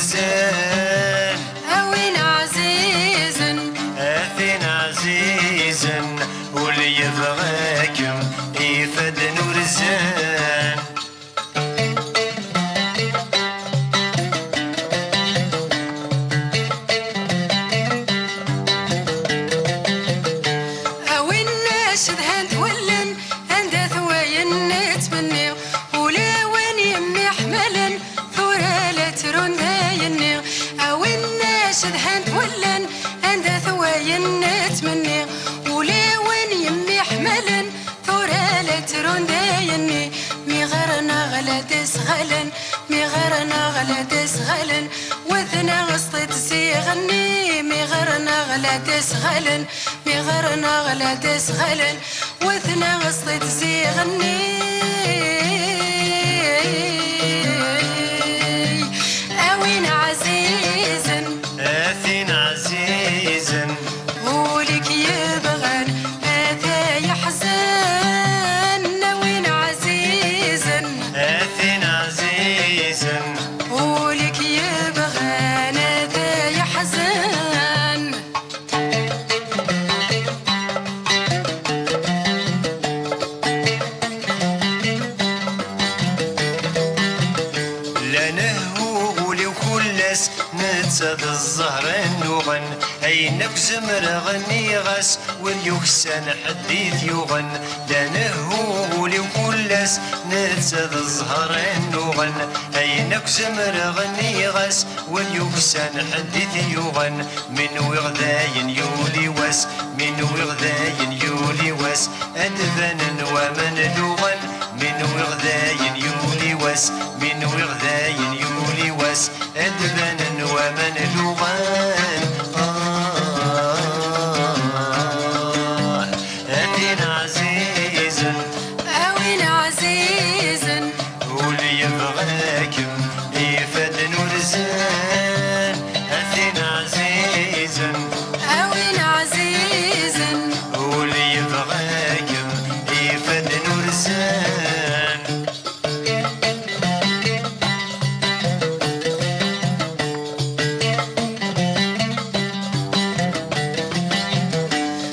ورزان أوين عزيزا أثين عزيزا واللي يبغاكم يفدن ورزان أوين ناشد هند ولن عند ثواين نتمني ولا وين يمي حملا ثورة لا ترون دايني أوين ناشد هند ولن عند ثواين نتمني ولا وين يمي حملا ثورة لا ترون دايني مي غرنا غلا تسغلن مي غرنا غلا تسغلن وثنا غسطت سيغني مي غرنا غلا تسغلن مي غرنا غلا تسغلن وثنا غسطت سيغني أوين عزيزا أثين عزيزا ولك يبغن هذا يحزن أوين عزيزا أثين عزيزا ولك يبغن هذا يحزن لا نهولي وكلس نتسد الزهر النوغن أينك زمر غني غس واليكسن حديث يغن لا نهولي وكلس نتسد الزهر النوغن أينك زمر غني غس واليكسن حديث يغن من وغداين يولي وس من وغداين يولي وس أدفن ومن لغن من وغداين يولي وس من وغداين يولي وس أدبن ومن لغان أثين عزيزا أوين عزيزا واللي يبغاكم يفدن ورزان أثين عزيزا أوين عزيزا واللي يبغاكم يفدن ورزان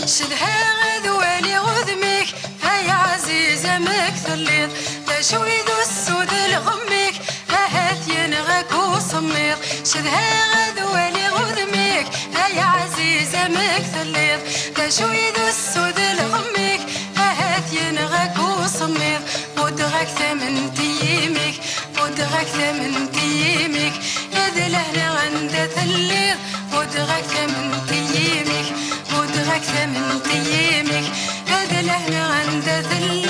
شدها غذوالي غذمك هيا عزيزة مكثليض لا شوي ذو السود الغمك هات ينغك وصميض شدها غذوالي غذمك هيا عزيزة مكثليض لا شوي ذو السود الغمك هات ينغك وصميض ودغك ثمن تيمك ودغك ثمن تيمك يا ذا لهنا عند ثليض ودغك ثمن تيمك ودغك ثمن تيمك هذا لهنا عند ثليض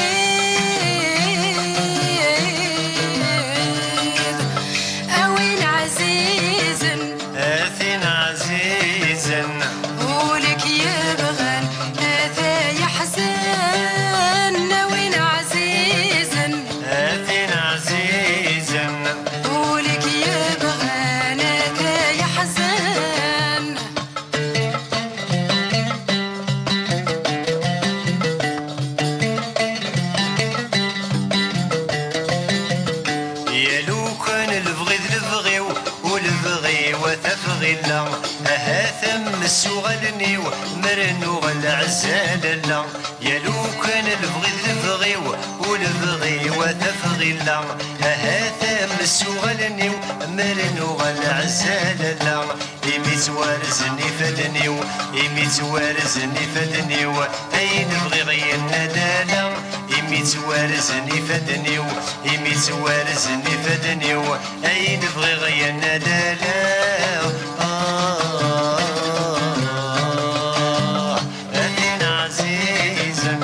أوين عزيزا أثين عزيزا ولك يبغن هذا يحزن أوين عزيزا أثين عزيزا ولك يبغن هذا يحزن يا لو كان البغي البغي والبغي وتفغي لا أها ثم السغلني مرنو العزال لا يا لو كان البغي البغي والبغي وتفغي لا أها ثم السغلني مرنو العزال لا إمي توارزني فدني إمي توارزني فدني أين بغي غير الندالة إمي توارزني فدني إمي توارزني فدني أين بغي غير الندالة أثين عزيزا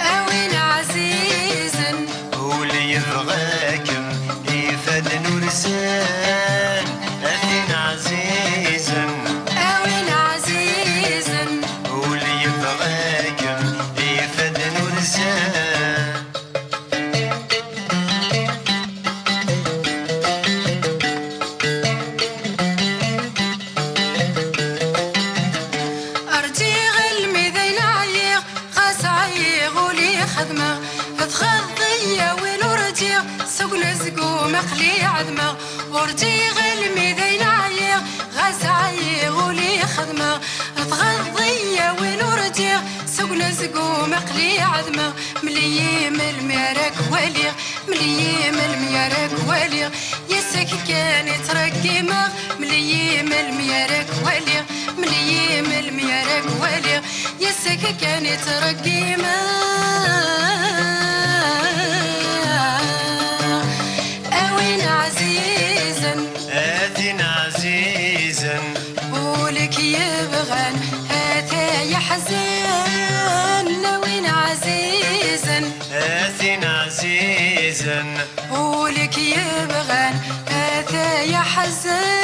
أوين عزيزا واللي يبغاكم يفدن ورزان أثين عزيزا أوين عزيزا واللي يبغاكم يفدن ورزان خدمة تخضي وين ورجي سوق نزقو مخلي عدمة ورجي غلمي ذينا عسعي غولي خدمة تغضية وين ورجع سوقنا زقوم قلي عظمة مليم الميرك وليغ مليم الميرك وليغ يسك كان ترقيمة مليم الميرك وليغ مليم الميرك وليغ يسك كان ترقيمة أوين عزيزا آتين عزيزا ولك يبغان أتا يحزن أوين عزيزا آتين عزيزا ولك يبغان أتا يحزن